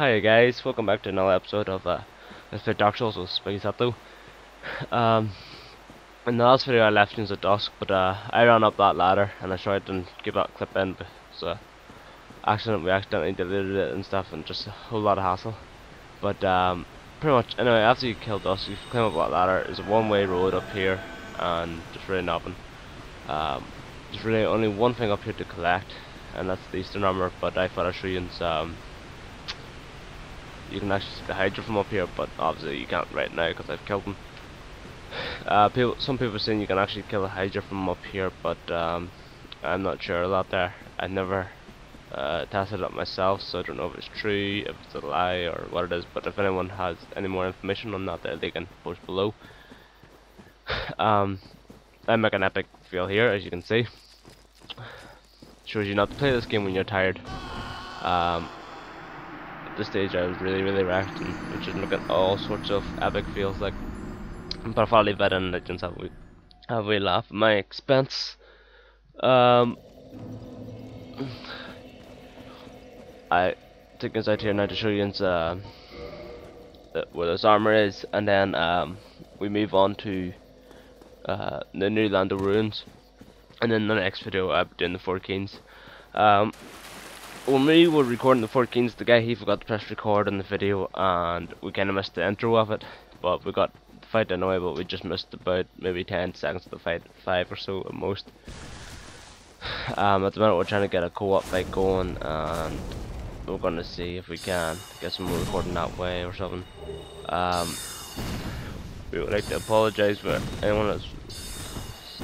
Hi guys, welcome back to another episode of Let's Play Dark Souls with Spikey Sato. Um, in the last video I left you at dusk, but I ran up that ladder and I tried to keep that clip in, so we accidentally deleted it and stuff, and just a whole lot of hassle. But pretty much, anyway, after you kill dusk, you climb up that ladder. There's a one-way road up here, and just really nothing. There's really only one thing up here to collect, and that's the Eastern armor. But I thought I'd show you you can actually see the Hydra from up here, but obviously you can't right now because I've killed them. Some people are saying you can actually kill a Hydra from up here, but I'm not sure of that there. I never tested it up myself, so I don't know if it's true, if it's a lie, or what it is. But if anyone has any more information on that, they can post below. I make an epic fail here, as you can see. Shows you not to play this game when you're tired. At this stage I was really wrecked, and we should look at all sorts of epic feels like. But I'll leave that in and just have a wee laugh at my expense. I take this out here now to show you where this armor is, and then we move on to the new Londo Ruins, and then the next video I'll be doing the 4 Kings. When we were recording the 4 Kings, the guy he forgot to press record in the video, and we kind of missed the intro of it. But we got the fight anyway, but we just missed about maybe 10 seconds of the fight, 5 or so at most. At the minute we're trying to get a co-op fight going, and we're going to see if we can get some more recording that way or something. We would like to apologise for anyone that's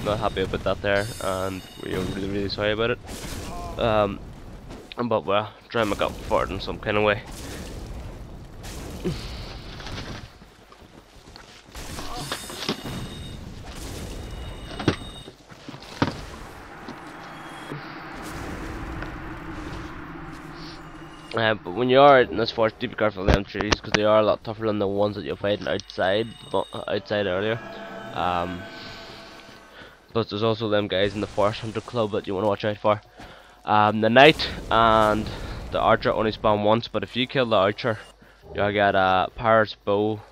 not happy about that there, and we are really sorry about it. But we'll try and make up for it in some kind of way. But when you are out in this forest, do be careful of them trees, because they are a lot tougher than the ones that you're fighting outside earlier. Plus there's also them guys in the Forest Hunter Club that you want to watch out for. The Knight and the Archer only spawn once, but if you kill the Archer, you'll get a Pirate's Bow,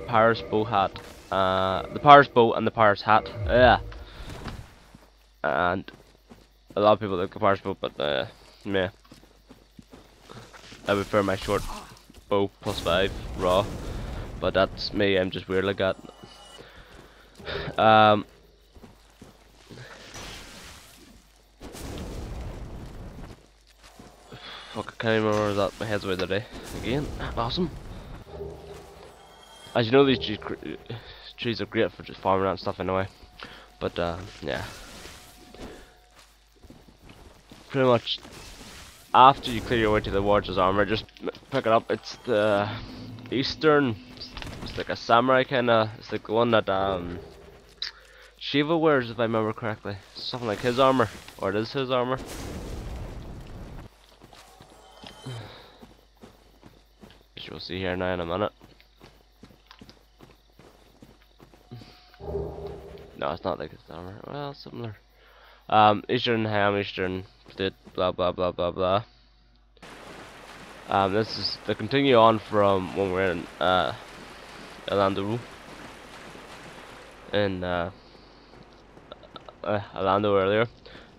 Pirate's Bow hat, the Pirate's Bow and the Pirate's hat. Yeah. And a lot of people like the Pirate's Bow, but yeah. I prefer my short bow +5 raw, but that's me. I'm just weird like that. Fuck, I can't remember that. My head's away today. Again, awesome. As you know, these trees are great for just farming and stuff anyway. But yeah. Pretty much after you clear your way to the Warrior's armor, just pick it up. It's the Eastern. It's like a samurai kinda. It's like the one that Shiva wears, if I remember correctly. Something like his armor, or it is his armor. Which we'll see here now in a minute. No, it's not like his armor. Well, similar. Eastern ham, Eastern plate, blah blah blah blah blah. This is the continue on from when we're in Londo in Londo earlier.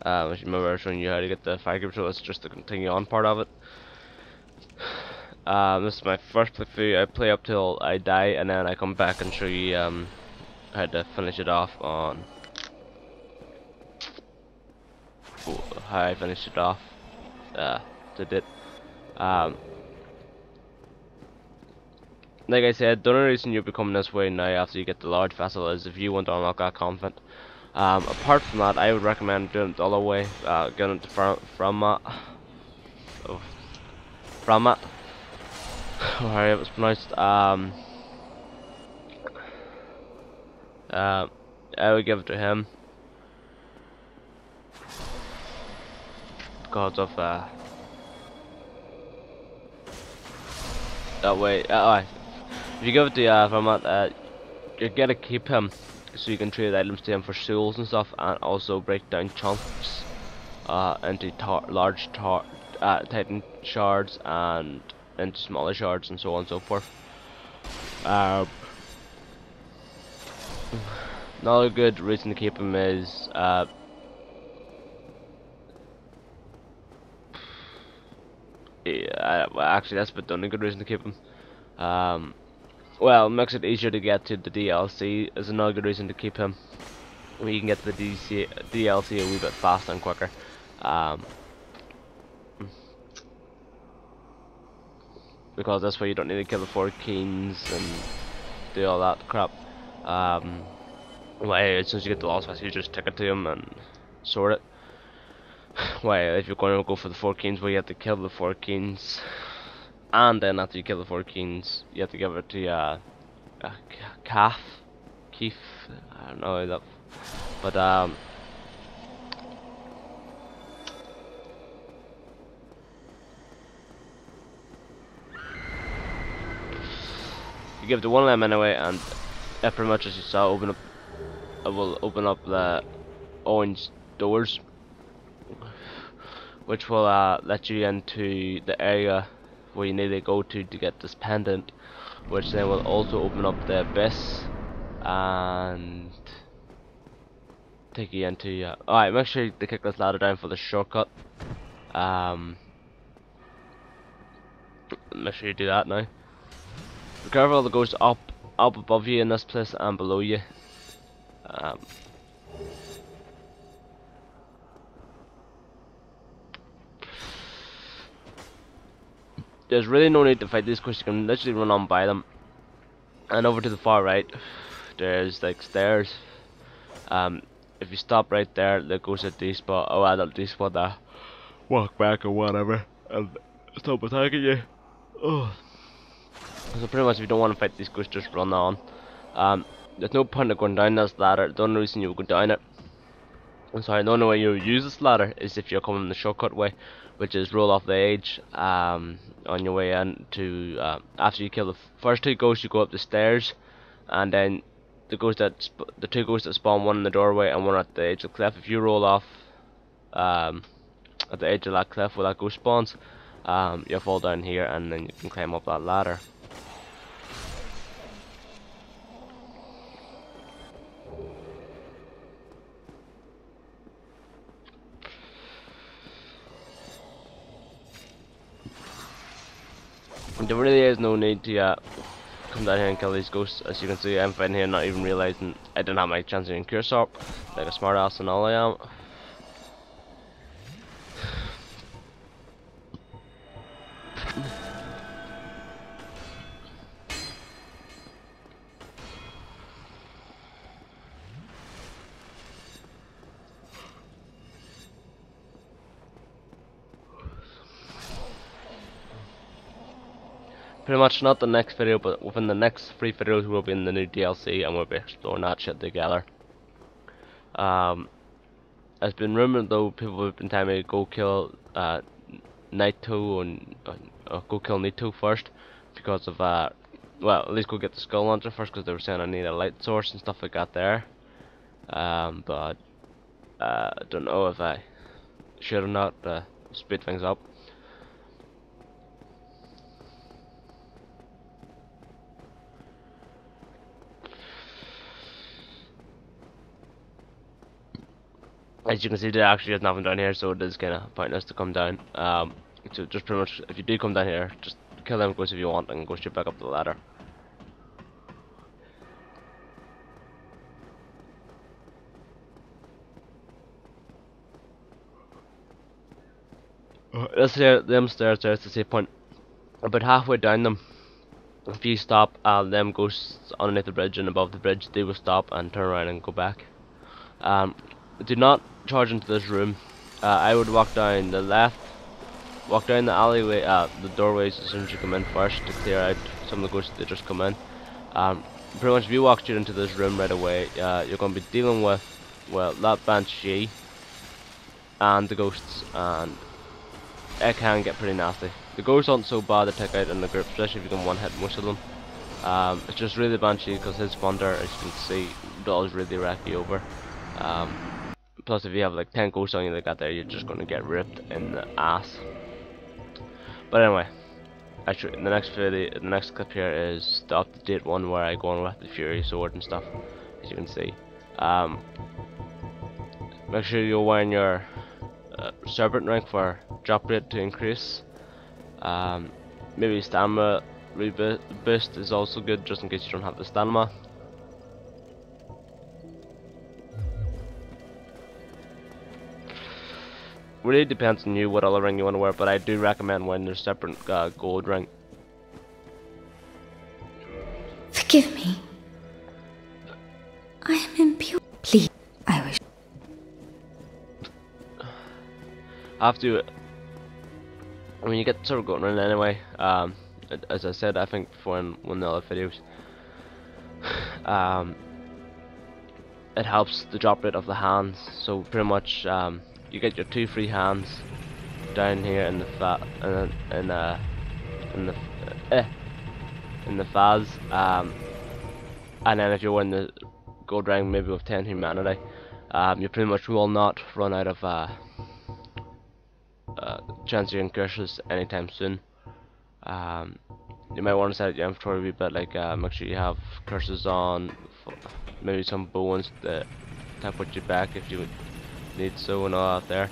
As you remember, I was showing you how to get the fire cube, so it's just the continue on part of it. This is my first playthrough. I play up till I die, and then I come back and show you how to finish it off on. How I finished it off. Did it. Like I said, the only reason you're becoming this way now after you get the large vessel is if you want to unlock that convent. Apart from that, I would recommend doing it the other way. Getting it from it. How it was pronounced. I would give it to him because of that way. If you give it to from that, you're gonna keep him, so you can trade items to him for souls and stuff, and also break down chunks into large Titan shards and into smaller shards and so on and so forth. Um, Another good reason to keep him is yeah, well, actually that's a bit done. A good reason to keep him. Well, it makes it easier to get to the DLC is another good reason to keep him. You can get to the DLC a wee bit faster and quicker. Because that's why you don't need to kill the 4 kings and do all that crap. Well, as soon as you get the lost vessel, you just take it to him and sort it. Well, if you're going to go for the 4 kings, well, you have to kill the 4 kings, and then after you kill the 4 kings, you have to give it to Calf, Keith. I don't know that, but you give it to one of them anyway, and it pretty much, as you saw, it will open up the orange doors, which will let you into the area where you need to go to get this pendant, which then will also open up the abyss and take you into alright, make sure to kick this ladder down for the shortcut. Make sure you do that now. Be careful, the ghosts up above you in this place and below you. There's really no need to fight these because you can literally run on by them. And over to the far right, there's like stairs. If you stop right there, that goes at D spot. Oh, I'll D spot that. Walk back or whatever, and stop attacking you. Oh. So pretty much, if you don't want to fight these ghosts, just run on. There's no point in going down this ladder. The only reason you would go down it, I'm sorry, the only way you use this ladder is if you're coming the shortcut way, which is roll off the edge on your way in to after you kill the first 2 ghosts, you go up the stairs, and then the 2 ghosts that spawn, one in the doorway and one at the edge of the cliff. If you roll off at the edge of that cliff where that ghost spawns, you'll fall down here and then you can climb up that ladder. There really is no need to come down here and kill these ghosts. As you can see, I'm fighting here not even realising I didn't have my chance in Cure Sorp, like a smart ass and all I am. Pretty much not the next video, but within the next 3 videos we'll be in the new DLC and we'll be exploring that shit together. It's been rumoured though, people have been telling me to go kill Naito and go kill Nito first because of well, at least go get the skull launcher first because they were saying I need a light source and stuff like that there. But I don't know if I should or not speed things up. As you can see, there actually is nothing down here, so it is kind of pointless to come down. So just pretty much, if you do come down here, just kill them ghosts if you want and go straight back up the ladder. This here, them stairs there's the save point. About halfway down them, if you stop, them ghosts underneath the bridge and above the bridge, they will stop and turn around and go back. Do not charge into this room. I would walk down the left, walk down the alleyway, the doorways as soon as you come in first to clear out some of the ghosts that just come in. Pretty much if you walk straight into this room right away, you're going to be dealing with, well, that banshee and the ghosts, and it can get pretty nasty. The ghosts aren't so bad to take out in the group, especially if you can one hit most of them. It's just really the banshee because his thunder, as you can see, does really wreck you over. Plus if you have like 10 ghosts on you like that there, you're just going to get ripped in the ass. But anyway, actually, the next clip here is the up-to-date one where I go on with the Fury Sword and stuff, as you can see. Make sure you're wearing your Serpent rank for drop rate to increase. Maybe stamina boost is also good, just in case you don't have the stamina. Really depends on you what other ring you want to wear, but I do recommend wearing your Serpent gold ring. Forgive me. I am impure. Please, I wish. After when you get sort of going around anyway, as I said, I think before in one of the other videos, it helps the drop rate of the hands. So pretty much, you get your 2 free hands down here in the in the phase, and then if you're in the gold rank, maybe with 10 humanity, you pretty much will not run out of transient curses anytime soon. You might want to set your inventory a wee bit, like make sure you have curses on, maybe some bones that put you back if you need so and all out there.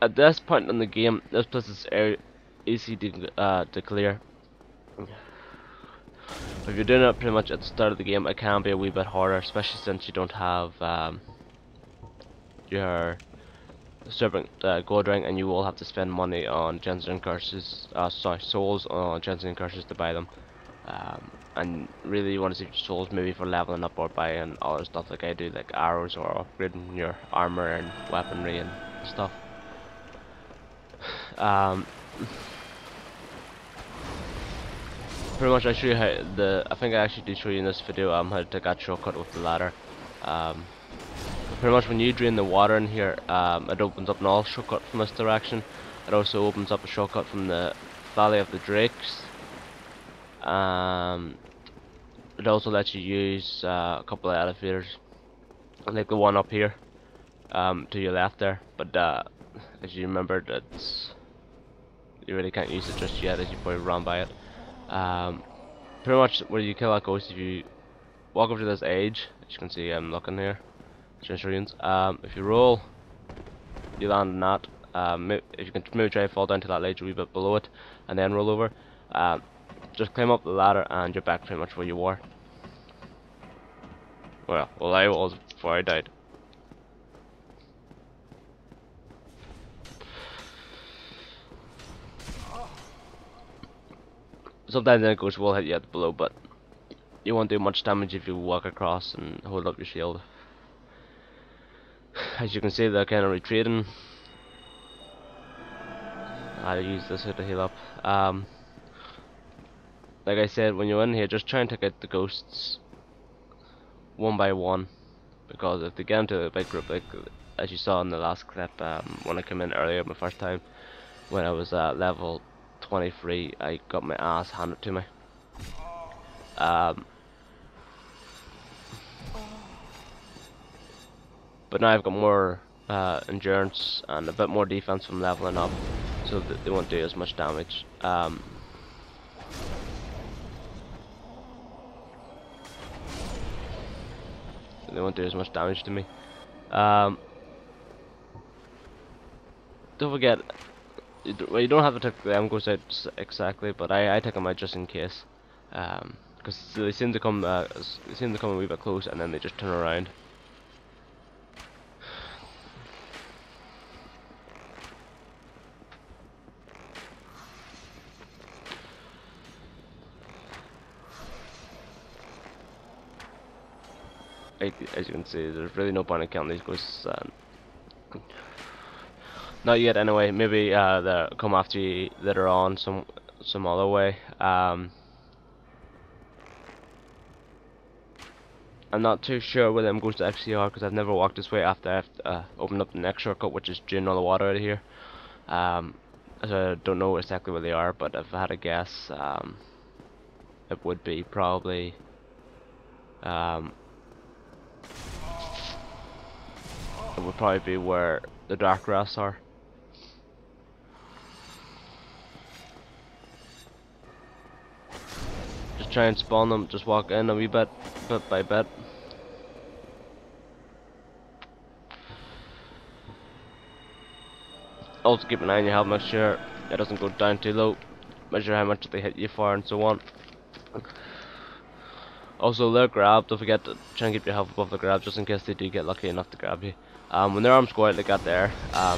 At this point in the game, this place is easy to clear. If you're doing it pretty much at the start of the game, it can be a wee bit harder, especially since you don't have your Serpent gold ring, and you will have to spend money on gens and curses, souls on gens and curses to buy them. And really you want to save your souls maybe for leveling up or buying other stuff like I do, like arrows, or upgrading your armor and weaponry and stuff. Pretty much I show you how I think I actually did show you in this video how to take that shortcut with the ladder. Pretty much when you drain the water in here, it opens up an all shortcut from this direction. It also opens up a shortcut from the Valley of the Drakes. It also lets you use a couple of elevators, like the one up here to your left there, but as you remember, you really can't use it just yet, as you probably run by it. Pretty much where you kill that ghost, if you walk over to this edge, as you can see I'm looking here, Ruins. If you roll, you land on that. If you can maybe try to fall down to that ledge a wee bit below it, and then roll over, just climb up the ladder and you're back pretty much where you were. Well, I was before I died. Sometimes the ghost will hit you at below, but you won't do much damage if you walk across and hold up your shield. As you can see, they're kind of retreating. I'll use this here to heal up. Like I said, when you're in here, just try and take out the ghosts one by one, because if they get into a big group, like as you saw in the last clip, when I came in earlier my first time, when I was at level 23, I got my ass handed to me. But now I've got more endurance and a bit more defense from leveling up, so that they won't do as much damage. They won't do as much damage to me. Don't forget, well, you don't have to take the M goes out exactly, but I take them out just in case, because they seem to come a wee bit close and then they just turn around. As you can see, there's really no point in killing these ghosts. Not yet, anyway. Maybe they'll come after you later on some other way. I'm not too sure where them ghosts actually are, because I've never walked this way after I've opened up the next shortcut, which is draining all the water out of here. So I don't know exactly where they are, but if I had a guess, it would be probably would probably be where the dark grass are. Just try and spawn them, just walk in a wee bit by bit. Also keep an eye on your health, make sure it doesn't go down too low, measure how much they hit you for and so on. Also their grab, don't forget to try and keep your health above the grab just in case they do get lucky enough to grab you. When their arms go out like that there,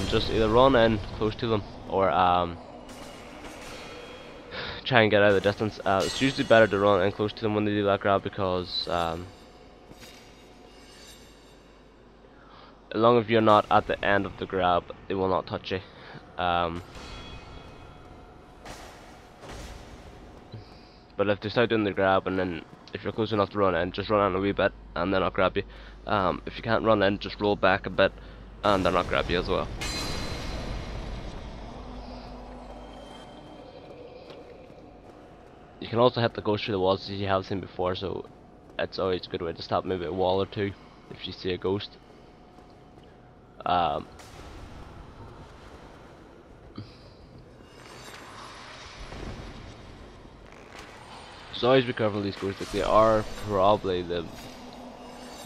just either run in close to them or try and get out of the distance. It's usually better to run in close to them when they do that grab because as long as you're not at the end of the grab, they will not touch you. But if they start doing the grab and then if you're close enough to run in, just run in a wee bit and then I'll grab you. If you can't run in, just roll back a bit and then I'll grab you as well. You can also hit the ghost through the walls as you have seen before, so it's always a good way to stop maybe a wall or two if you see a ghost. So always be careful of these ghosts. Like, they are probably they're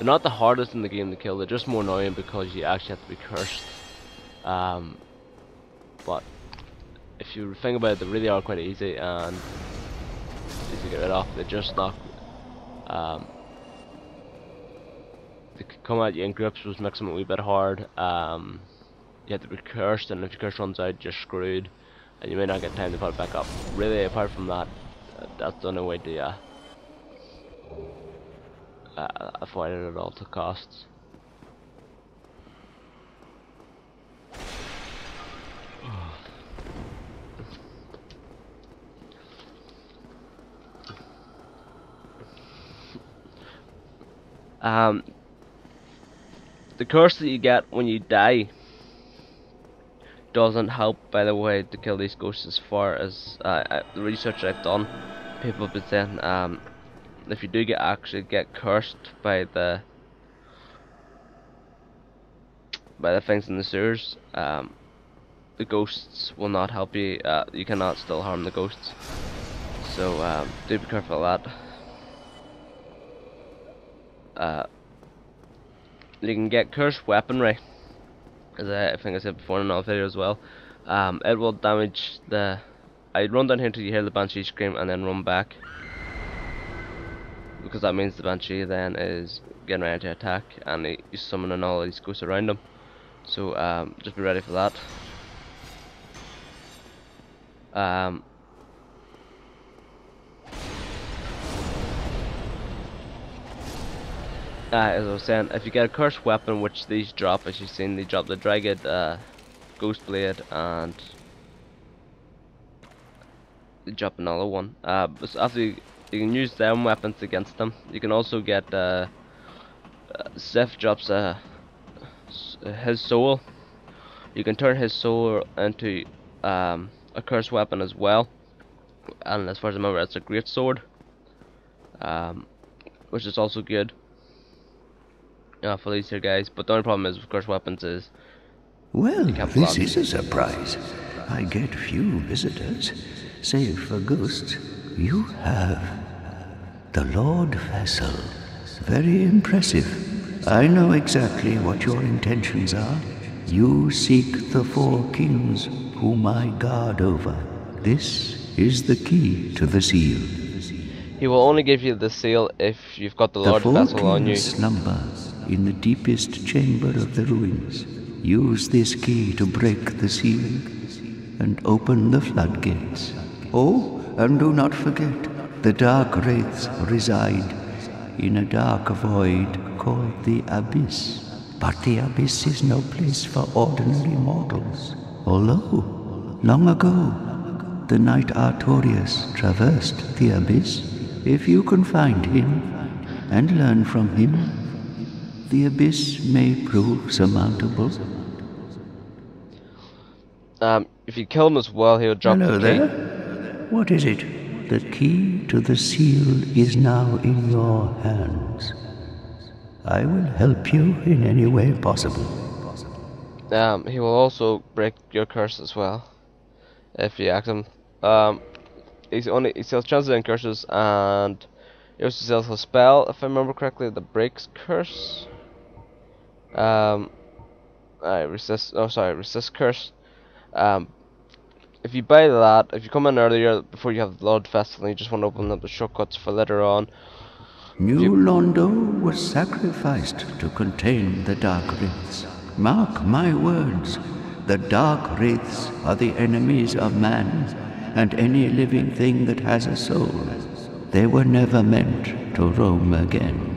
not the hardest in the game to kill. They're just more annoying because you actually have to be cursed. But if you think about it, they really are quite easy and easy to get rid of. They're just not. They can come at you in groups, which makes them a wee bit hard. You have to be cursed, and if your curse runs out, you're screwed, and you may not get time to put it back up. Really, apart from that, that's the only way to avoid it at all costs. The curse that you get when you die doesn't help, by the way, to kill these ghosts. As far as the research I've done, people have been saying if you do actually get cursed by the things in the sewers, the ghosts will not help you. You cannot still harm the ghosts, so do be careful of that. You can get cursed weaponry, as I think I said before in another video as well. It will damage the. I'd run down here until you hear the Banshee scream and then run back, because that means the Banshee then is getting ready to attack and he's summoning all these ghosts around him. So just be ready for that. As I was saying, if you get a cursed weapon, which these drop, as you've seen, they drop the Dragged Ghost Blade and they drop another one. But after you can use them weapons against them. You can also get Seth drops his soul. You can turn his soul into a cursed weapon as well, and as far as I remember, it's a great sword, which is also good for these here guys. But the only problem is with cursed weapons is, well, this is a surprise. I get few visitors, save for ghosts. You have the Lord Vessel. Very impressive. I know exactly what your intentions are. You seek the 4 kings whom I guard over. This is the key to the seal. He will only give you the seal if you've got the Lord Vessel on you. The 4 kings slumber in the deepest chamber of the ruins. Use this key to break the seal and open the floodgates. Oh, and do not forget, the dark wraiths reside in a dark void called the Abyss. But the Abyss is no place for ordinary mortals. Although, long ago, the knight Artorias traversed the Abyss. If you can find him and learn from him, the Abyss may prove surmountable. If you kill him as well, he'll drop Hello the key. there. What is it? The key to the seal is now in your hands. I will help you in any way possible. He will also break your curse as well if you act him. Um, he sells transient curses, and he also sells a spell, if I remember correctly, that breaks curse. Um, resist curse. Um, if you buy that, if you come in earlier before you have the Lord Festival, and you just want to open up the shortcuts for later on. New Londo was sacrificed to contain the Dark Wraiths. Mark my words, the Dark Wraiths are the enemies of man and any living thing that has a soul. They were never meant to roam again.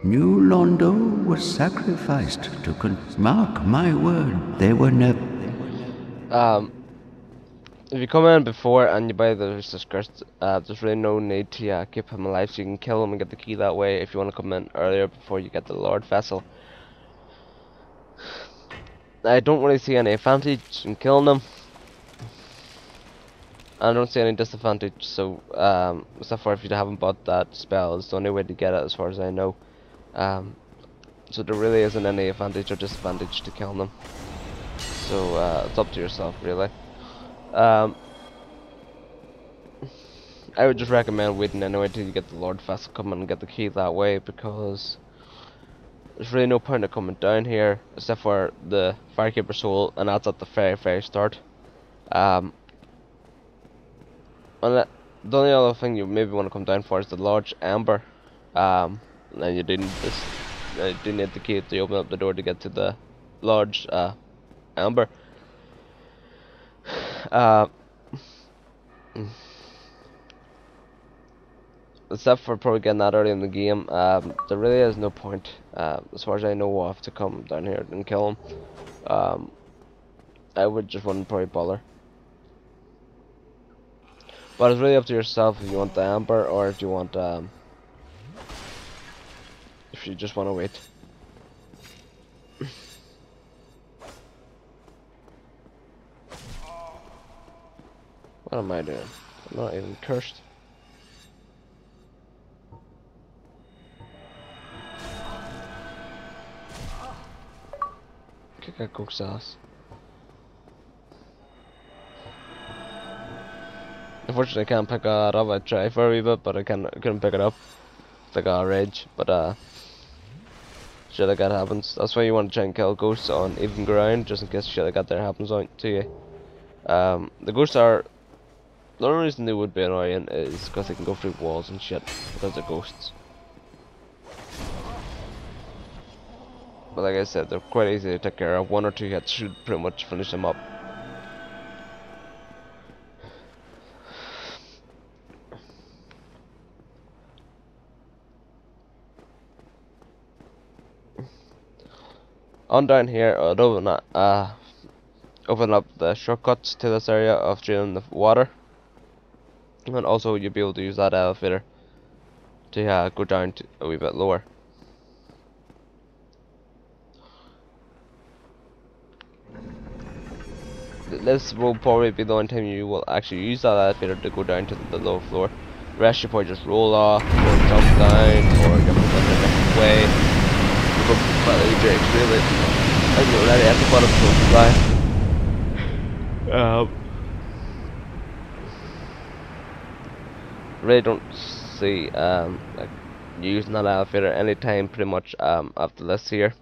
New Londo was sacrificed to mark my word, they were never... If you come in before and you buy the resist curse, there's really no need to keep him alive, so you can kill him and get the key that way if you want to come in earlier before you get the Lord Vessel. I don't really see any advantage in killing them. I don't see any disadvantage, so except for if you haven't bought that spell, it's the only way to get it as far as I know. So there really isn't any advantage or disadvantage to killing them. So it's up to yourself, really. I would just recommend waiting anyway till you get the Lord Vessel coming and get the key that way, because there's really no point in coming down here except for the Firekeeper Soul, and that's at the very start. And the only other thing you maybe want to come down for is the large Ember. And then you do need this. You do need the key to open up the door to get to the large Ember. Except for probably getting that early in the game, there really is no point, as far as I know of, to come down here and kill him. I would just wouldn't probably bother. But it's really up to yourself if you want the Ember or if you want, if you just want to wait. What am I doing? I'm not even cursed. Kick that cook's ass. Unfortunately, I can't pick it up. I tried for a wee bit, but I couldn't pick it up. It's like a rage, but shit like that happens. That's why you want to try and kill ghosts on even ground, just in case shit like that there happens on to you. The ghosts are... The only reason they would be annoying is because they can go through walls and shit, because they're ghosts. But like I said, they're quite easy to take care of. One or two hits should pretty much finish them up. On down here, open up the shortcuts to this area of draining the water. And also you'll be able to use that elevator to go down to a wee bit lower. This will probably be the only time you will actually use that elevator to go down to the lower floor. The rest you probably just roll off, or jump down, or jump in a different way. You go completely drakes, really. And you're already at the bottom, so fly. Really don't see like using that elevator anytime pretty much after this here.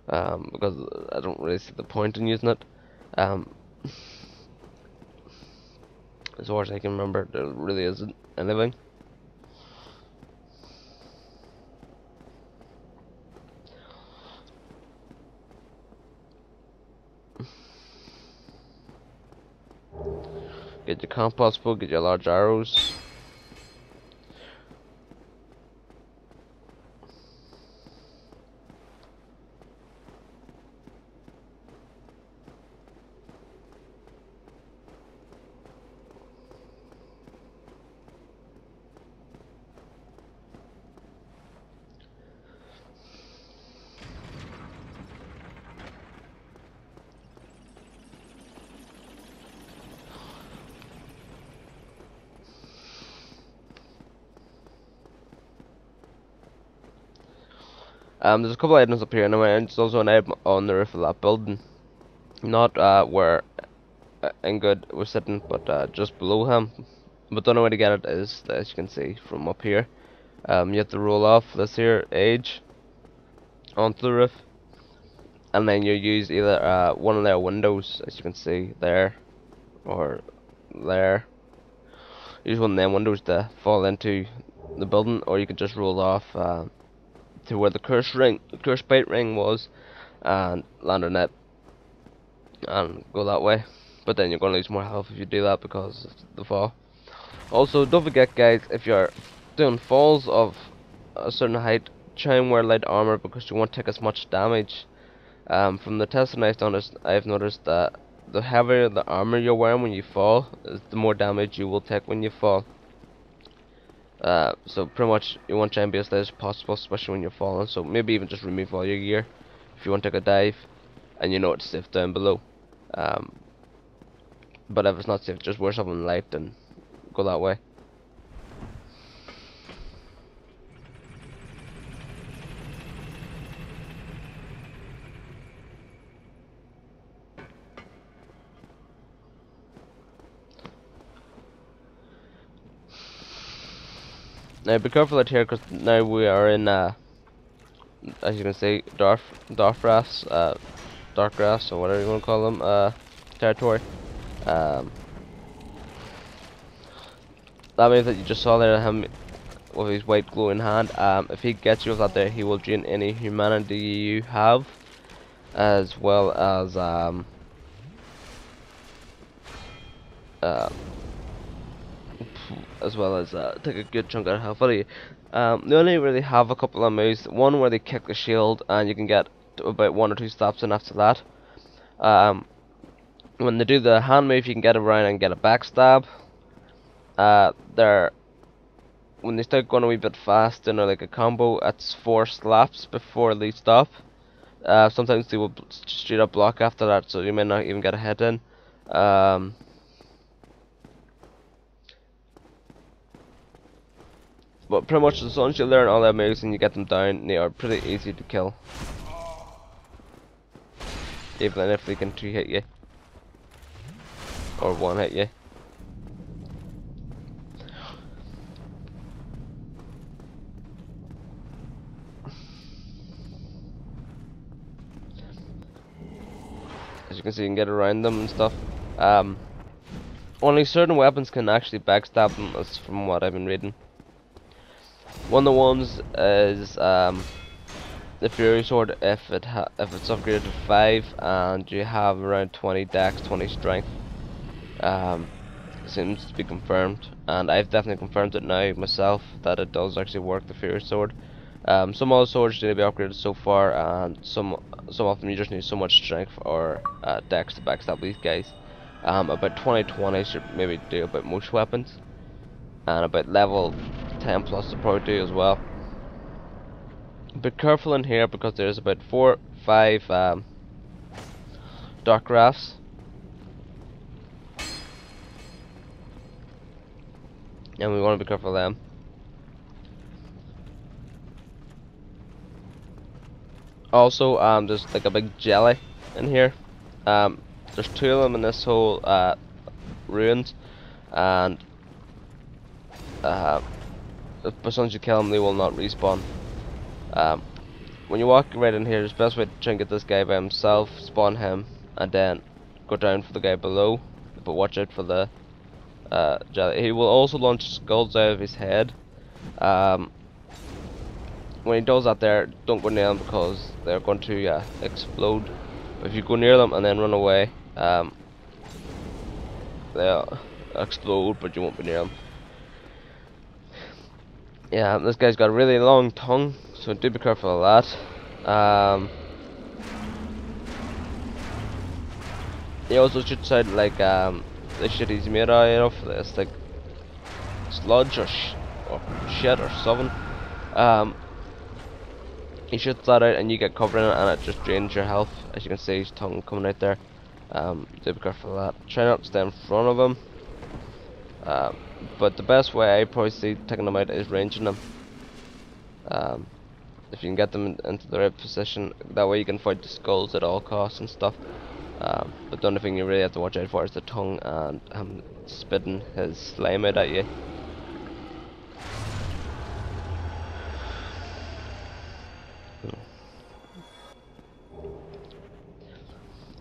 Because I don't really see the point in using it. As far as I can remember, there really isn't anything. Get your compost book, get your large arrows. There's a couple items up here, and there's also an item on the roof of that building. Not where Ingrid was sitting, but just below him. But the only way to get it is, as you can see, from up here. You have to roll off this here edge onto the roof, and then you use either one of their windows, as you can see there, or there. Use one of them windows to fall into the building, or you can just roll off to where the curse bite ring was, and land on it, and go that way. But then you're going to lose more health if you do that because of the fall. Also, don't forget, guys, if you're doing falls of a certain height, try and wear light armor because you won't take as much damage. From the testing I've noticed that the heavier the armor you're wearing when you fall, is the more damage you will take when you fall. So pretty much you want to try and be as light as possible, especially when you're falling. So maybe even just remove all your gear if you want to take a dive, and you know it's safe down below. But if it's not safe, just wear something light and go that way. Now be careful out here, because now we are in, as you can see, Darkgrass, or whatever you want to call them, territory. That means that you just saw there him with his white glowing hand. If he gets you with that there, he will drain any humanity you have, as well as take a good chunk out of health out of you. They only really have a couple of moves. One where they kick the shield, and you can get about 1 or 2 stabs in after that. When they do the hand move, you can get around and get a backstab. When they start going a wee bit fast, and they're like a combo, it's 4 slaps before they stop. Sometimes they will straight up block after that, so you may not even get a hit in. But pretty much as soon as you learn all their moves and you get them down, they are pretty easy to kill. Even if they can 2-hit you. Or 1-hit you. As you can see, you can get around them and stuff. Only certain weapons can actually backstab them, as from what I've been reading. One of the ones is the Fury Sword if it's upgraded to 5 and you have around 20 dex, 20 strength. Seems to be confirmed, and I've definitely confirmed it now myself that it does actually work, the Fury Sword. Some other swords need to be upgraded so far, and some of them you just need so much strength or dex to backstab these guys. About 20 should maybe do about most weapons, and about level 10 plus to probably do as well. Be careful in here because there's about 4 or 5 dark rafts. And we want to be careful of them. Also, there's like a big jelly in here. There's 2 of them in this whole ruins, and as soon as you kill them, they will not respawn. When you walk right in here, the best way to try and get this guy by himself, spawn him, and then go down for the guy below. But watch out for the jelly. He will also launch skulls out of his head. When he does that there, don't go near them because they're going to explode. But if you go near them and then run away, they'll explode, but you won't be near them. Yeah, this guy's got a really long tongue, so do be careful of that. He also shoots out like the shit he's made out of. It's like sludge or shit or something. He shoots that out and you get covered in it, and it just drains your health. As you can see, his tongue coming out there. Do be careful of that. Try not to stay in front of him. But the best way I probably see taking them out is ranging them. if you can get them into the right position. That way you can fight the skulls at all costs and stuff. But the only thing you really have to watch out for is the tongue and him spitting his slime out at you.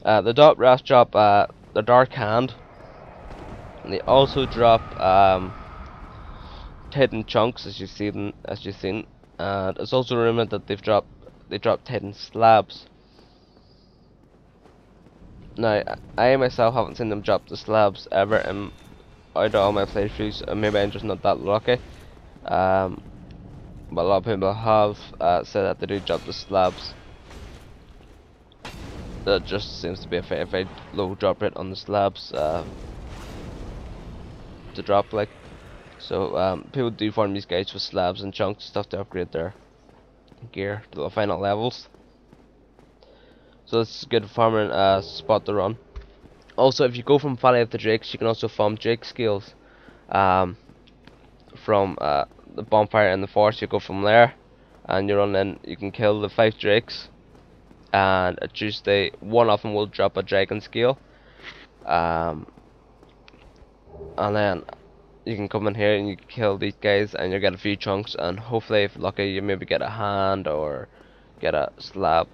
The dot rats drop the dark hand, and they also drop hidden chunks, as you've seen. And it's also rumored that they dropped hidden slabs. Now, I myself haven't seen them drop the slabs ever in out of all my playthroughs, and maybe I'm just not that lucky. But a lot of people have said that they do drop the slabs. That just seems to be a very low drop rate on the slabs to drop, like. So people do farm these guys with slabs and chunks stuff to upgrade their gear to the final levels. So it's a good farming spot to run. Also, if you go from Valley of the Drakes, you can also farm Drake scales from the bonfire in the forest. You go from there, and you run in. You can kill the 5 drakes, and at Tuesday, one of them will drop a dragon scale. And then you can come in here and you kill these guys, and you get a few chunks. And hopefully, if lucky, you maybe get a hand or get a slab.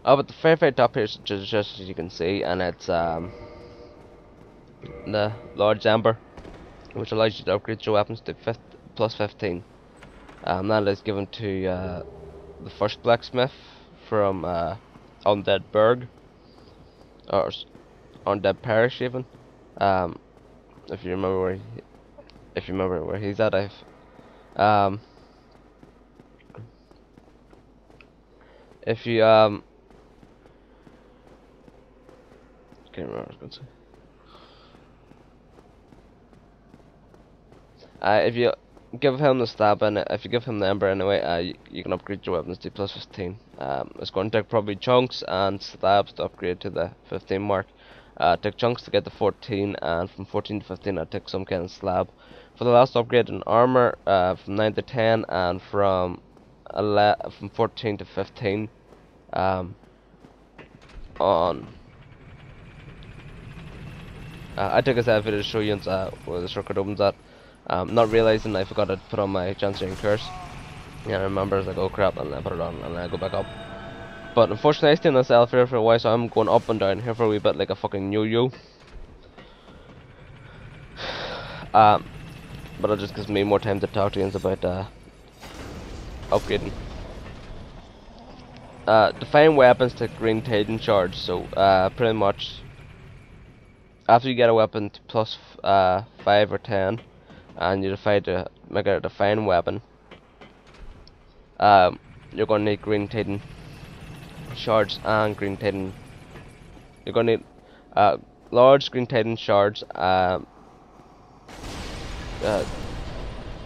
Oh, but the very top here is just as you can see, and it's the large Ember, which allows you to upgrade your weapons to plus 15. That is given to the first blacksmith from Undead Berg, or Undead Parish even. If you remember where he's at, if you can't remember what I was going to say. If you give him the stab, and if you give him the Ember anyway, you can upgrade your weapons to plus 15. It's going to take probably chunks and slabs to upgrade to the 15 mark. Take chunks to get to 14, and from 14 to 15 I take some kind of slab. For the last upgrade in armor, from 9 to 10, and from 14 to 15, on. I took a selfie to show you where the circuit opens at. Not realizing I forgot to put on my Jansen curse. Yeah, I remember, it's like, oh crap, and I put it on and I go back up. But unfortunately I stayed in this elevator for a while, so I'm going up and down here for a wee bit like a fucking yo-yo. But it just gives me more time to talk to you about upgrading. Define weapons to green Titan charge, so pretty much after you get a weapon to plus 5 or 10, and you decide to make it a defined weapon, you're going to need green Titan shards and green Titan. You're going to need large green Titan shards,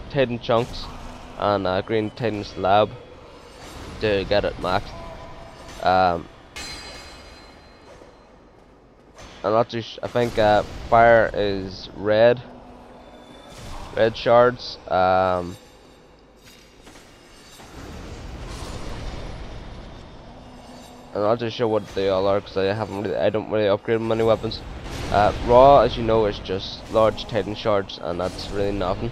Titan chunks, and green Titan slab to get it maxed. I'm not too I think fire is red shards. I'm not too sure what they all are because I don't really upgrade many weapons. Raw, as you know, is just large Titan shards, and that's really nothing.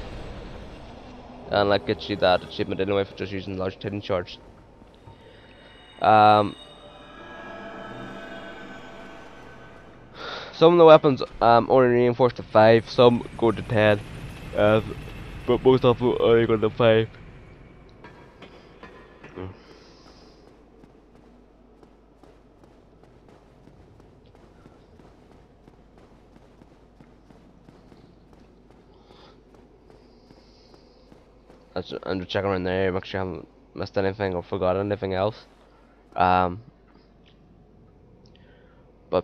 And that gets you that achievement anyway for just using large Titan shards. Some of the weapons only reinforce to 5, some go to 10, but most of them only go to 5. I'm just checking around the area, make sure I haven't missed anything or forgot anything else. But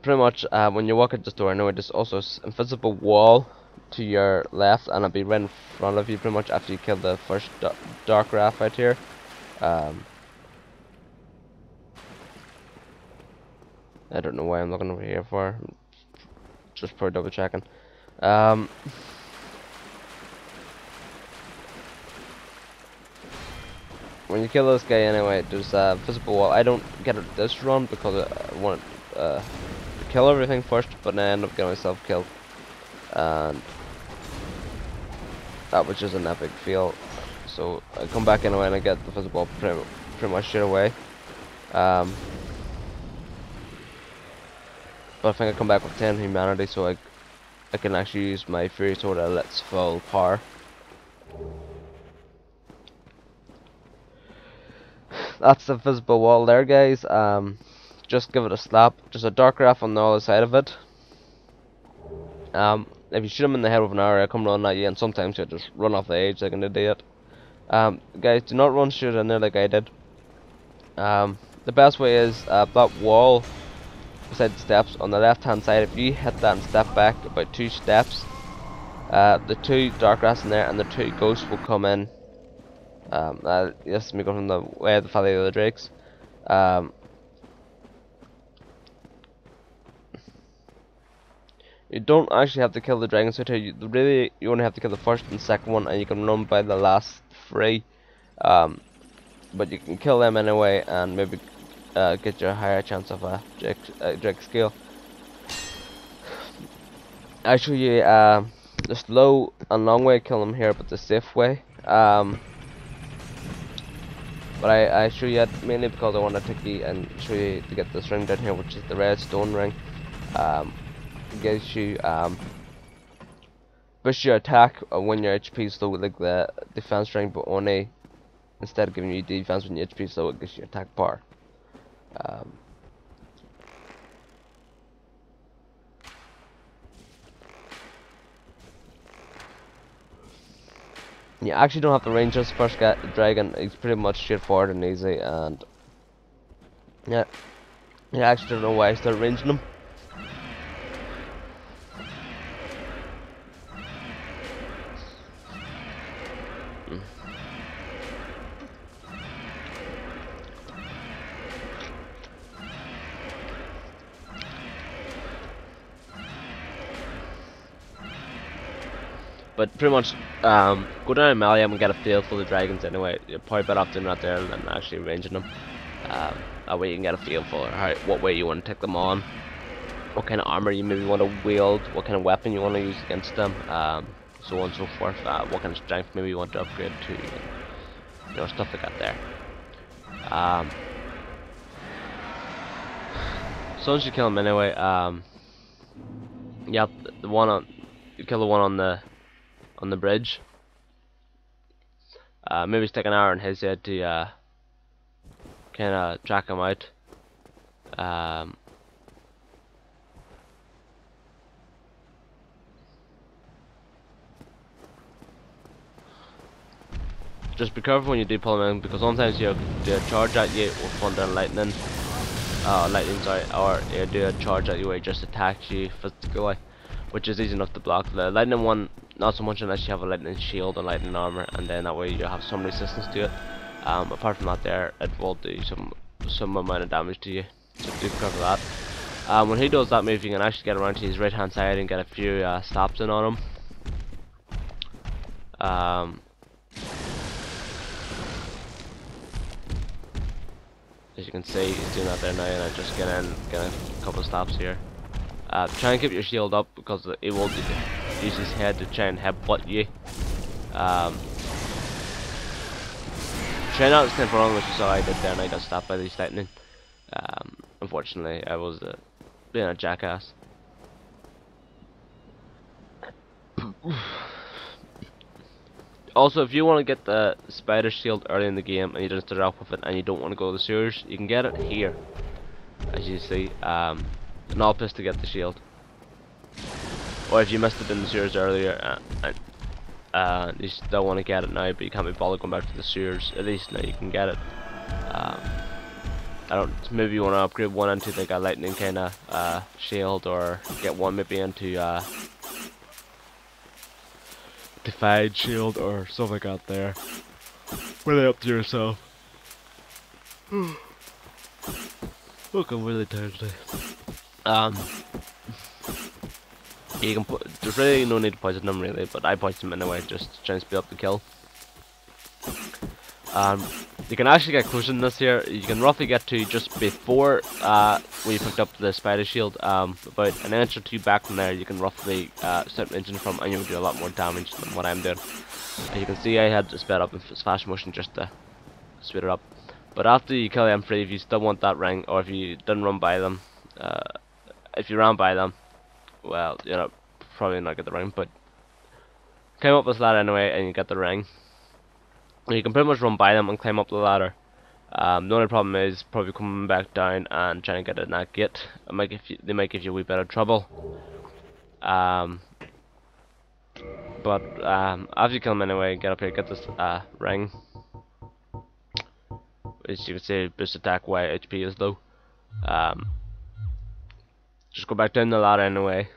pretty much when you walk at the store, anyway, there's also an invisible wall to your left, and it'll be right in front of you pretty much after you kill the first dark rat right here. I don't know why I'm looking over here for, just for double checking. When you kill this guy anyway, there's a visible wall. I don't get it this run because I want to kill everything first, but then I end up getting myself killed, and that was just an epic feel. So I come back anyway and I get the visible wall pretty much straight away. But I think I come back with 10 humanity, so I can actually use my Fury Sword at its full power. That's the visible wall there, guys. Just give it a slap. There's a dark graph on the other side of it. If you shoot him in the head with an arrow, he'll come running at you, and sometimes he'll just run off the edge like an idiot. Guys, do not run straight in there like I did. The best way is that wall beside the steps on the left hand side. If you hit that and step back about 2 steps, the 2 dark grass in there and the 2 ghosts will come in. Yes, me going from the way of the Valley of the Drakes. You don't actually have to kill the dragons here. You only have to kill the first and second one, and you can run by the last 3. But you can kill them anyway, and maybe get you a higher chance of a drake skill. I show you the slow and long way to kill them here, but the safe way. But I show you it mainly because I want to take you and show you to get this ring down here, which is the red stone ring. It gives you boosts your attack when your HP is low, like the defense ring, but only instead of giving you defense when your HP is low, it gives you attack power. You actually don't have to range this first dragon. It's pretty much straightforward and easy, and yeah, I actually don't know why I started ranging them. But pretty much, go down to Maliam and get a feel for the dragons anyway. You're probably better off doing that there than actually ranging them. That way you can get a feel for what way you want to take them on, what kind of armor you maybe want to wield, what kind of weapon you want to use against them, so on and so forth. What kind of strength maybe you want to upgrade to, you know, stuff like that there. So once you kill them anyway, yeah, you kill the one on the bridge. Maybe stick an arrow in his head to kind of track him out. Just be careful when you do pull him in, because sometimes you do a charge at you with thunder and lightning. Or you do a charge at you where he just attacks you physically, which is easy enough to block. The lightning one, not so much unless you have a lightning shield and lightning armor, and then that way you have some resistance to it. Apart from that there, it will do some amount of damage to you, so do be careful of that. When he does that move, you can actually get around to his right hand side and get a few slaps in on him. As you can see, he's doing that there now, and I just get a couple of slaps here. Try and keep your shield up, because it will use his head to try and headbutt you. Try not to stand for long, which is all I did there, and I got stabbed by these lightning. Unfortunately, I was being a jackass. Also, if you want to get the spider shield early in the game and you just start off with it and you don't want to go to the sewers, you can get it here, as you see. An all to get the shield. Or if you missed it in the sewers earlier, You still want to get it now, but you can't be bothered going back to the sewers. At least now you can get it. I don't. Maybe you want to upgrade one into like a lightning kind of shield, or get one maybe into defied shield or stuff like that. There, really up to yourself. Look, I'm really tired today. You can put. There's really no need to poison them really, but I poison them anyway, just to try and speed up the kill. You can actually get closer than this here. You can roughly get to just before when you picked up the spider shield. About an inch or two back from there, you can roughly start an engine from, and you will do a lot more damage than what I'm doing. As you can see, I had to sped up in fast motion just to speed it up. But after you kill them free, if you still want that ring, or if you didn't run by them, if you ran by them, well, you know, probably not get the ring, but climb up this ladder anyway, and you get the ring. You can pretty much run by them and climb up the ladder. The only problem is probably coming back down and trying to get in that gate. They might give you a wee bit of trouble. But after you kill them anyway, get up here, get this ring. As you can see, boost attack while HP is low. Just go back down the ladder anyway,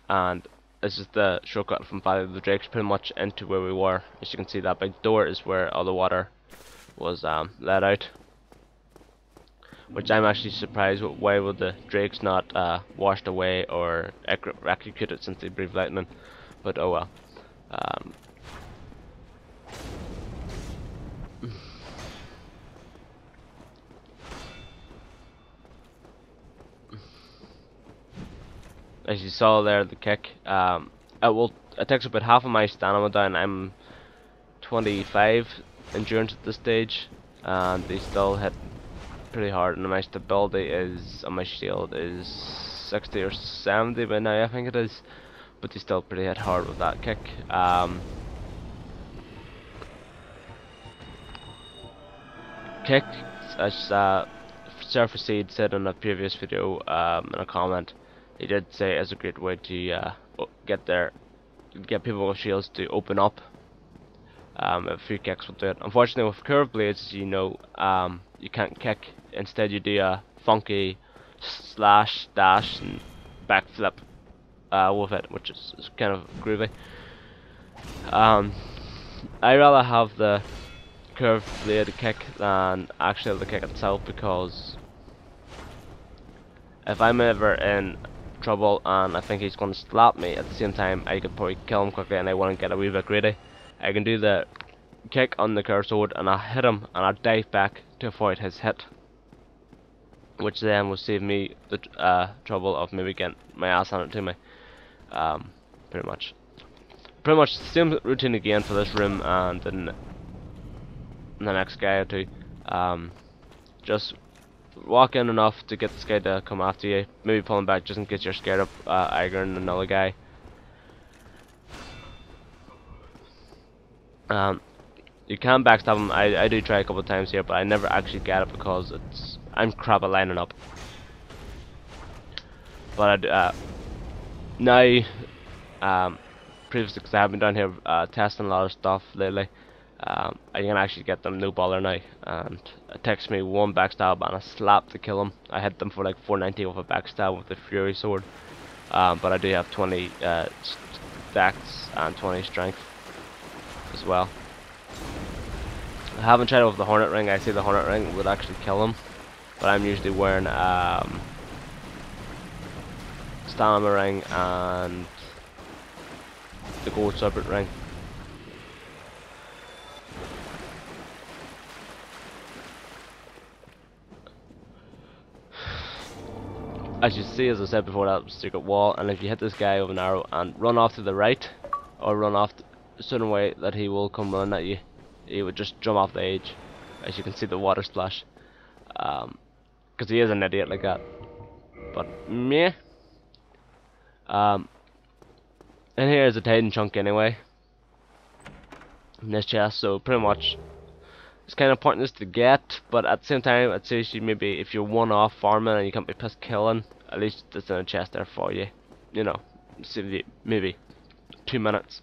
and this is the shortcut from Valley of the Drakes pretty much into where we were. As you can see, that big door is where all the water was let out. Which I'm actually surprised with, why would the drakes not washed away or executed since they breathe lightning, but oh well. As you saw there, the kick, it takes about half of my stamina down. I'm 25 endurance at this stage, and they still hit pretty hard, and my stability is on my shield is 60 or 70 by now, I think it is, but they still pretty hit hard with that kick. Kick, as Surfer Seed said in a previous video, in a comment, he did say it's a great way to get people with shields to open up. A few kicks will do it. Unfortunately, with curved blades, as you know, you can't kick. Instead, you do a funky slash, dash, and backflip with it, which is kind of groovy. I rather have the curved blade kick than actually the kick itself, because if I'm ever in trouble and I think he's going to slap me at the same time, I could probably kill him quickly, and I want to get a wee bit greedy. I can do the kick on the curved sword and I hit him and I dive back to avoid his hit, which then will save me the trouble of maybe getting my ass handed to me. Pretty much the same routine again for this room and then the next guy or two. Just walk in enough to get this guy to come after you, maybe pull him back just in case you're scared of aggroing another guy. You can backstab him. I do try a couple of times here, but I never actually get it because I'm crap at lining up. But now, previously, because I have been down here testing a lot of stuff lately, I can actually get them no bother now, and it takes me one backstab and a slap to kill them. I hit them for like 490 with a backstab with the Fury sword, but I do have 20 dex and 20 strength as well. I haven't tried it with the Hornet ring. I say the Hornet ring would actually kill him, but I'm usually wearing stamina ring and the gold serpent ring. As you see, as I said before, that was a secret wall, and if you hit this guy with an arrow and run off to the right, or run off a certain way that he will come running at you, he would just jump off the edge. As you can see, the water splash, because he is an idiot like that. But meh. And here is a Titan chunk anyway in this chest, so pretty much it's kind of pointless to get, but at the same time I'd say you maybe, if you're one off farming and you can't be pissed killing, at least it's in a chest there for you, you know, save you maybe 2 minutes.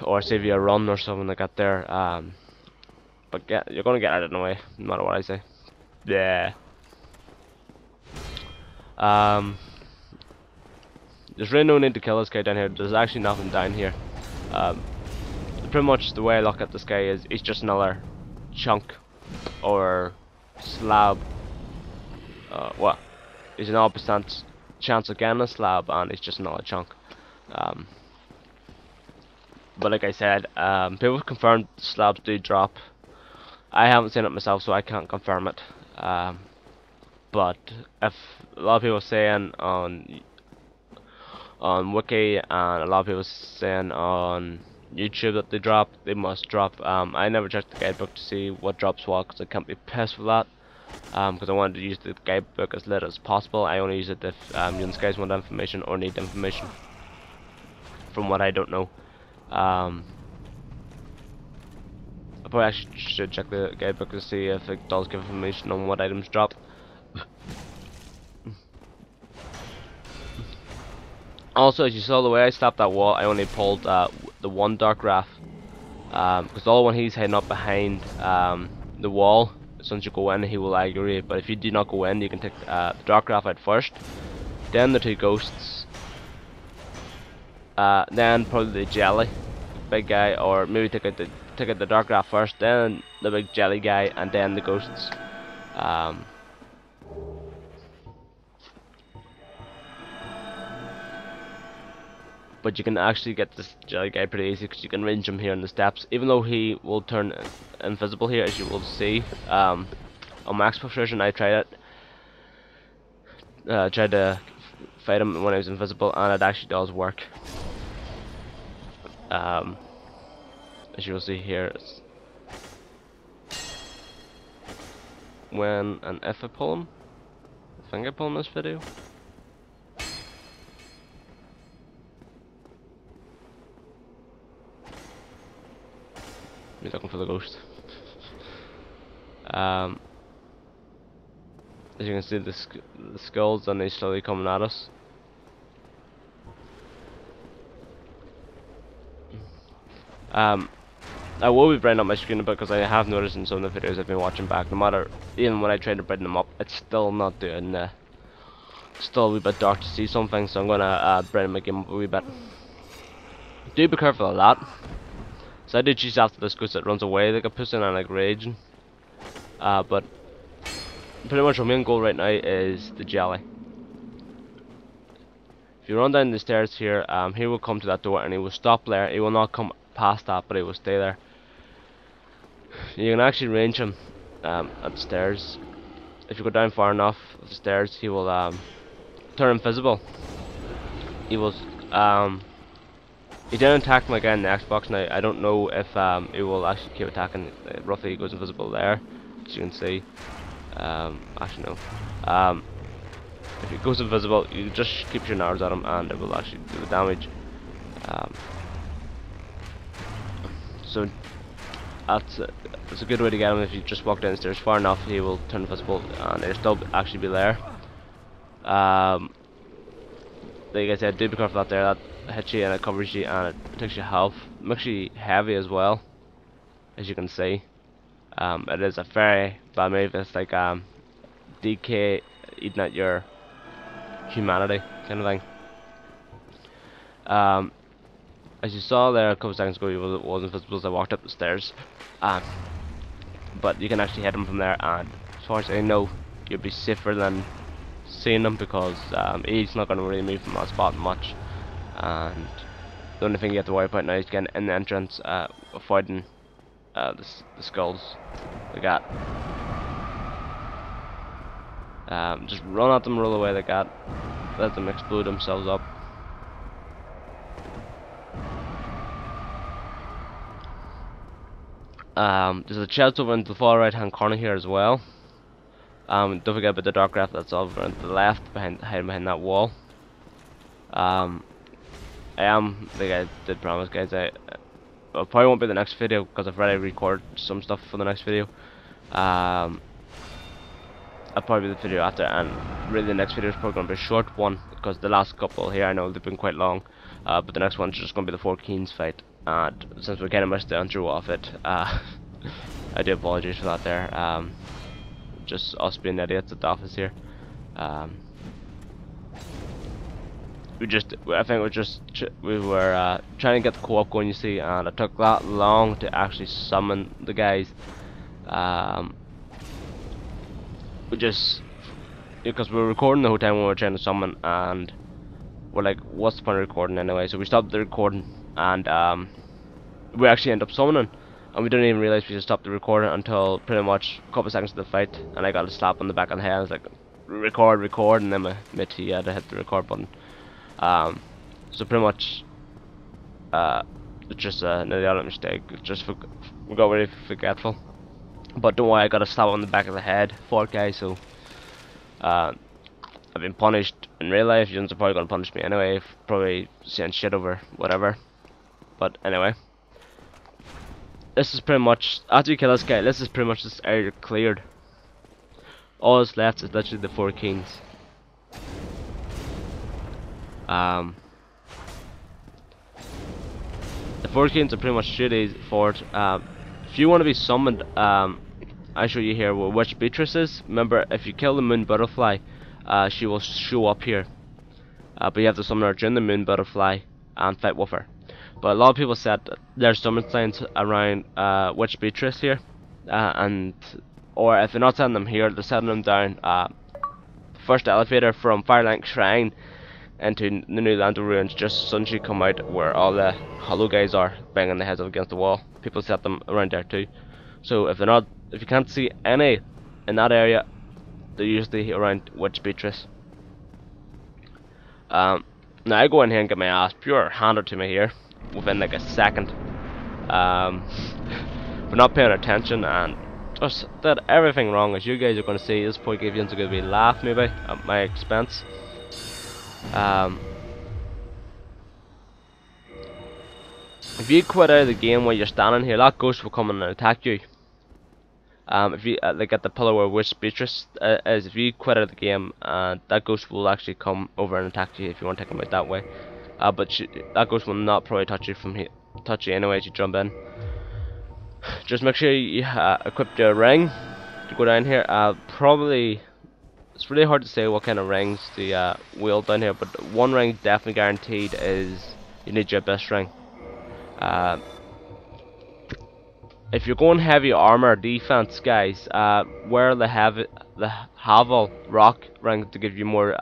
or save you a run or something like that there. But yeah, you're gonna get out of the way, no matter what I say. Yeah. There's really no need to kill this guy down here. There's actually nothing down here. Pretty much the way I look at this guy is he's just another chunk or slab. Well, he's an 0% chance of getting a slab, and he's just another chunk. But like I said, people confirmed slabs do drop. I haven't seen it myself, so I can't confirm it. But if a lot of people are saying on Wiki and a lot of people saying on YouTube that they must drop. I never checked the guidebook to see what drops what, because I can't be pissed with that. Because I wanted to use the guidebook as little as possible. I only use it if you guys want information or need information from what I don't know. I probably actually should check the guidebook to see if it does give information on what items drop. Also, as you saw the way I stopped that wall, I only pulled the one dark graph, because all when he's heading up behind the wall, as soon as you go in, he will aggravate. But if you do not go in, you can take the dark graph out first, then the two ghosts, then probably the jelly big guy, or maybe take out the dark graph first, then the big jelly guy, and then the ghosts. But you can actually get this jelly guy pretty easy, because you can range him here in the steps, even though he will turn invisible here, as you will see. On max version I tried it, tried to fight him when he was invisible, and it actually does work. As you will see here, it's when and if I pull him, I think I pull him in this video. He's looking for the ghost. As you can see, the skulls, and they slowly coming at us. I will be brightening up my screen a bit, because I have noticed in some of the videos I've been watching back, no matter, even when I try to brighten them up, it's still not doing, still a wee bit dark to see something, so I'm gonna brighten my game up a wee bit. Do be careful of that. So I do chase after this ghost that runs away like a pussy and like raging. But pretty much our main goal right now is the jelly. If you run down the stairs here, he will come to that door and he will stop there. He will not come past that, but he will stay there. You can actually range him at the stairs. If you go down far enough of the stairs, he will turn invisible. He will he didn't attack my guy in the Xbox. Now I don't know if he will actually keep attacking. Roughly he goes invisible there, as you can see. Actually no. If he goes invisible, you just keep your arrows at him and it will actually do the damage. So that's a good way to get him. If you just walk down the stairs far enough, he will turn invisible and he'll still actually be there. Like I said, do be careful out there. That hits you and it covers you and it takes your health. It makes you heavy as well, as you can see. It is a very bad move. It's like DK eating at your humanity kind of thing. As you saw there a couple seconds ago, he was invisible as I walked up the stairs. But you can actually hit him from there, and as far as I know, you'll be safer than seeing him, because he's not going to really move from that spot much. And the only thing you have to worry about now is getting in the entrance, avoiding the skulls like that. Just run at them, roll away like that, let them explode themselves up. There's a chest over in the far right hand corner here as well. Don't forget about the dark graph that's over on the left, hiding behind that wall. I am, like I did promise guys, I probably won't be the next video because I've already recorded some stuff for the next video. I'll probably be the video after, and really the next video is probably going to be a short one, because the last couple here I know they've been quite long, but the next one's just going to be the 4 Keens fight. and since we kind of missed the intro of it, I do apologize for that there. Just us being idiots at the office here. We were trying to get the co-op going, you see, and it took that long to actually summon the guys. Because we were recording the whole time when we were trying to summon, and we're like, what's the point of recording anyway? So we stopped the recording, and we actually ended up summoning, and we didn't even realize we just stopped the recording until pretty much a couple of seconds of the fight, and I got a slap on the back of the head. I was like, record, and then my T had to hit the record button. So pretty much, it's just another mistake. We got really forgetful. But don't worry, I got a slap on the back of the head for it, guys. So I've been punished in real life. You are probably gonna punish me anyway. Probably saying shit over whatever. But anyway, this is pretty much, after you kill this guy, this is pretty much this area cleared. All that's left is literally the 4 kings. The 4 kings are pretty much shitty for it. If you want to be summoned, I show you here where Witch Beatrice is. Remember, if you kill the moon butterfly, she will show up here. But you have to summon her during the moon butterfly and fight with her. But a lot of people said there's summon signs around Witch Beatrice here, or if they're not sending them here, they're sending them down first elevator from Firelank Shrine into the new Londo Ruins, just as soon as you come out where all the hollow guys are banging their heads up against the wall. People set them around there too. So if you can't see any in that area, they're usually around Witch Beatrice. Now I go in here and get my ass pure handed to me here within like a second. For not paying attention and just did everything wrong, as you guys are going to see. This poor Evolutionz are going to be laughing maybe at my expense. If you quit out of the game while you're standing here, that ghost will come in and attack you. If you like at the pillar where Witch Beatrice is, if you quit out of the game, that ghost will actually come over and attack you if you want to take him out that way. But that ghost will not probably touch you from here, anyway as you jump in. Just make sure you equip your ring to go down here. Probably, it's really hard to say what kind of rings the wheel down here, but one ring definitely guaranteed is you need your best ring. If you're going heavy armor defense, guys, wear the Havel rock ring to give you more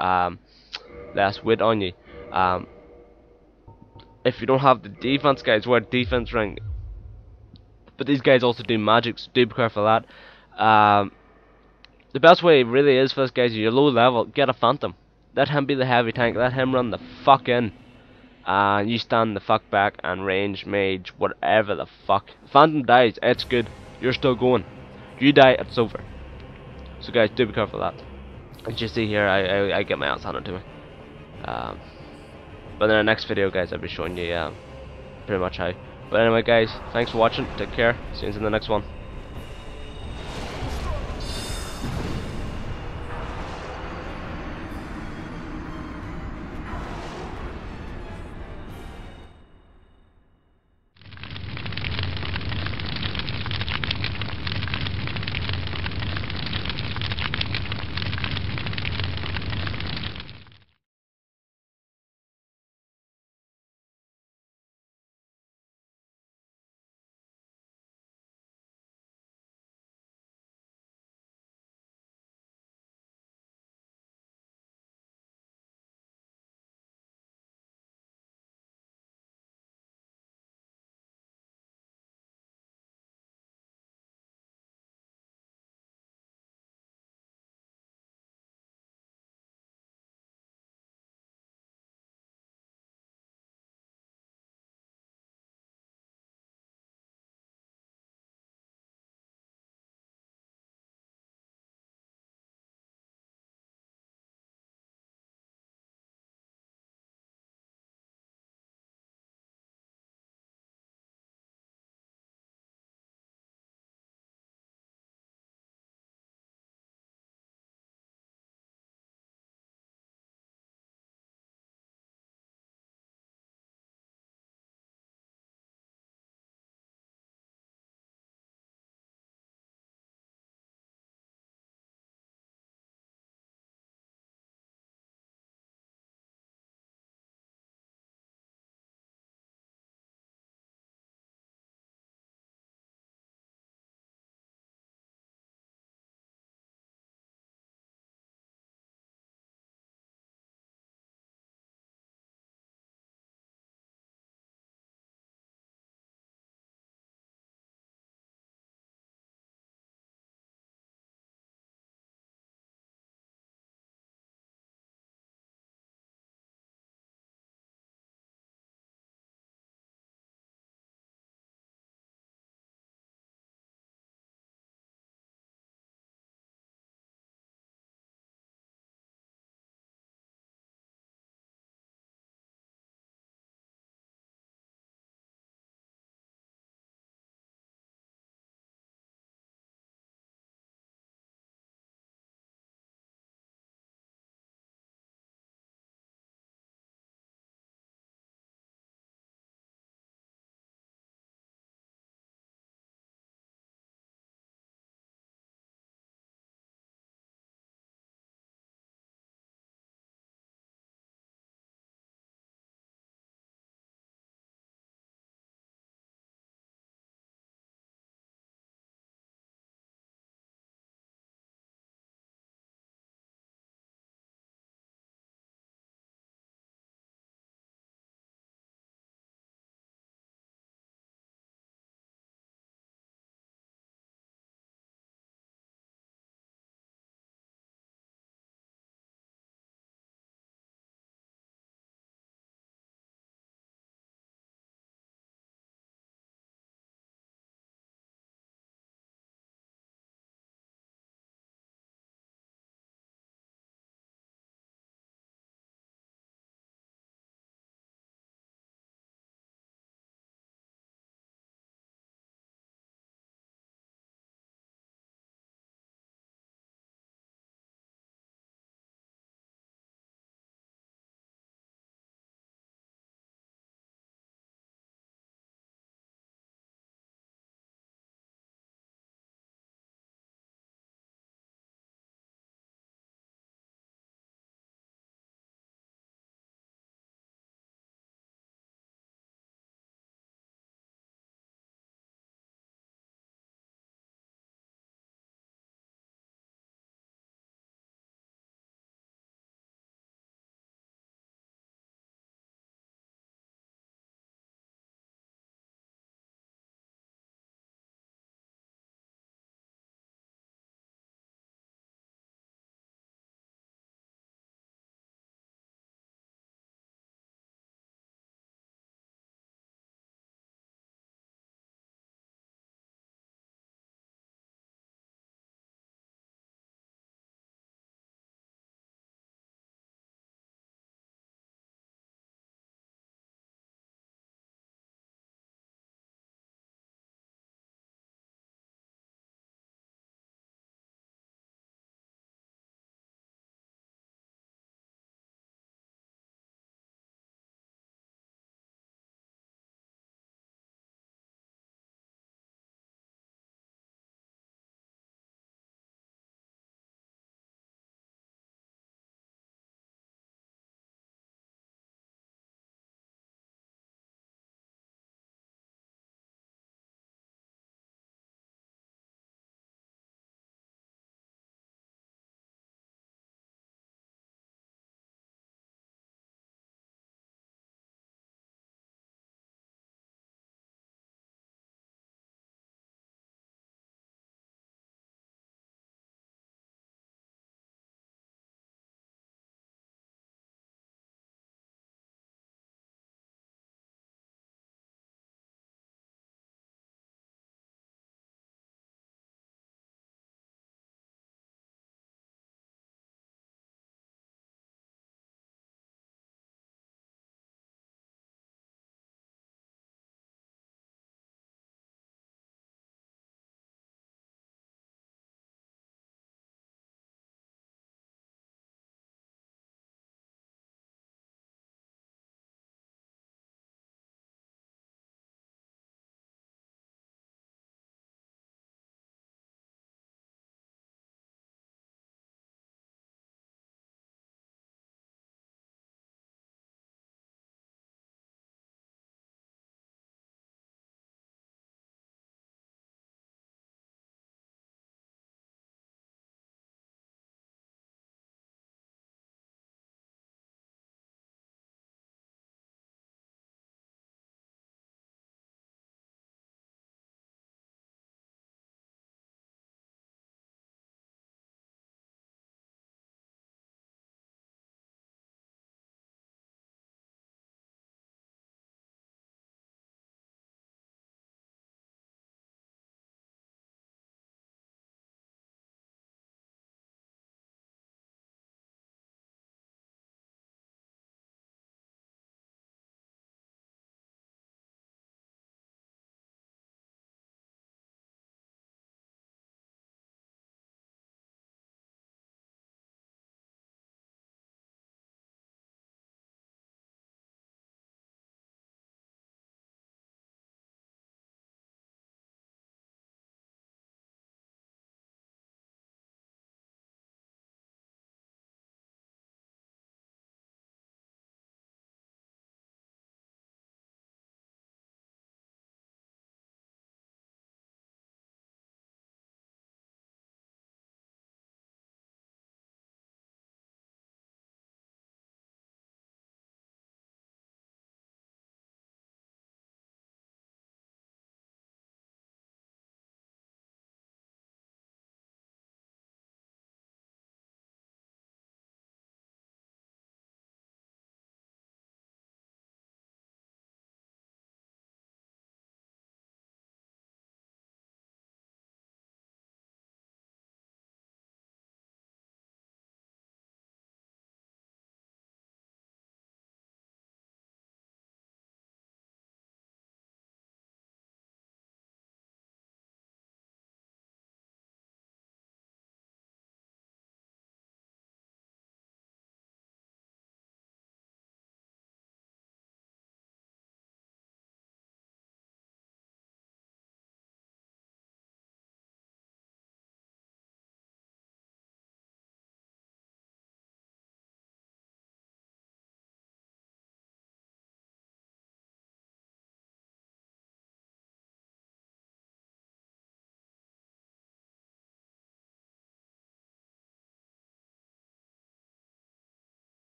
less weight on you. If you don't have the defense, guys, wear defense ring. But these guys also do magic, so do be careful of that. The best way really is for this, guys, you're low level, get a phantom. Let him be the heavy tank, let him run the fuck in. You stand the fuck back and range, mage, whatever the fuck. Phantom dies, it's good, you're still going. You die, it's over. So guys, do be careful of that. As you see here, I get my ass handed to me. But in the next video, guys, I'll be showing you pretty much how. But anyway, guys, thanks for watching, take care, see you in the next one.